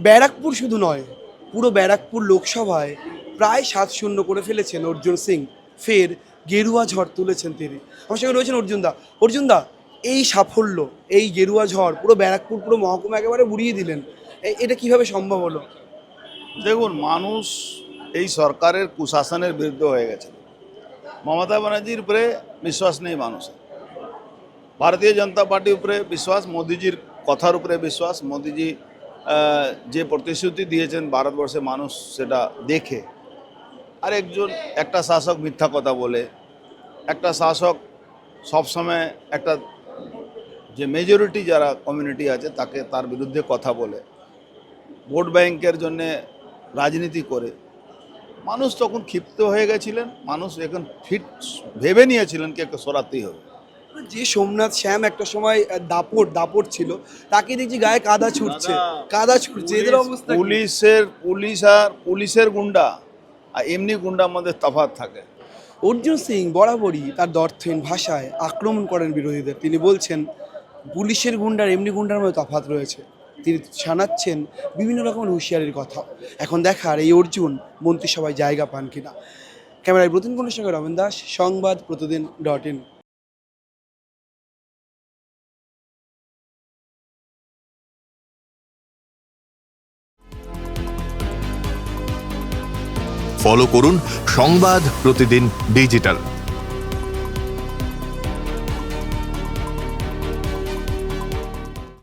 ব্যারাকপুর শুধু নয়, পুরো ব্যারাকপুর লোকসভায় প্রায় 7-0 করে ফেলেছেন অর্জুন সিং। ফের গেরুয়া ঝড় তুলেছেন তিনি। আমার সঙ্গে রয়েছেন অর্জুনদা। অর্জুনদা, এই সাফল্য, এই গেরুয়া ঝড় পুরো ব্যারাকপুর, পুরো মহকুমা একেবারে উড়িয়ে দিলেন। এটা কিভাবে সম্ভব হলো? দেখুন, মানুষ এই সরকারের কুশাসনের বিরুদ্ধে হয়ে গেছে। মমতা ব্যানার্জির উপরে বিশ্বাস নেই মানুষের, ভারতীয় জনতা পার্টির উপরে বিশ্বাস, মোদিজির কথার উপরে বিশ্বাস। মোদিজি যে প্রতিশ্রুতি দিয়েছেন ভারতবর্ষে মানুষ সেটা দেখে। আর একটা শাসক মিথ্যা কথা বলে, একটা শাসক সবসময় একটা যে মেজরিটি যারা কমিউনিটি আছে তার বিরুদ্ধে কথা বলে, ভোট ব্যাংকের জন্যে রাজনীতি করে, মানুষ তখন ক্ষিপ্ত হয়ে গেছিলেন। মানুষ এখন ভেবে নিয়েছিলেন কি একটা সরাতেই হবে। যে সোমনাথ শ্যাম একটা সময় দাপট ছিল, তাকে দেখছি গায়ে কাদা ছুটছে, এদের অবস্থা কি? পুলিশের গুন্ডা আর এমনি গুন্ডার মধ্যে তফাৎ থাকে। অর্জুন সিং বরাবরই তার দর্থহীন ভাষায় আক্রমণ করেন বিরোধীদের। তিনি বলছেন পুলিশের গুন্ডার এমনি গুন্ডার মধ্যে তফাৎ রয়েছে। তিনি জানাচ্ছেন বিভিন্ন রকমের হুঁশিয়ারির কথা। এখন দেখার এই অর্জুন মন্ত্রিসভায় জায়গা পান কিনা। ক্যামেরায় প্রতিদিন কোনের সঙ্গে রমেন দাস, সংবাদ প্রতিদিন.in। ফলো করুন সংবাদ প্রতিদিন ডিজিটাল।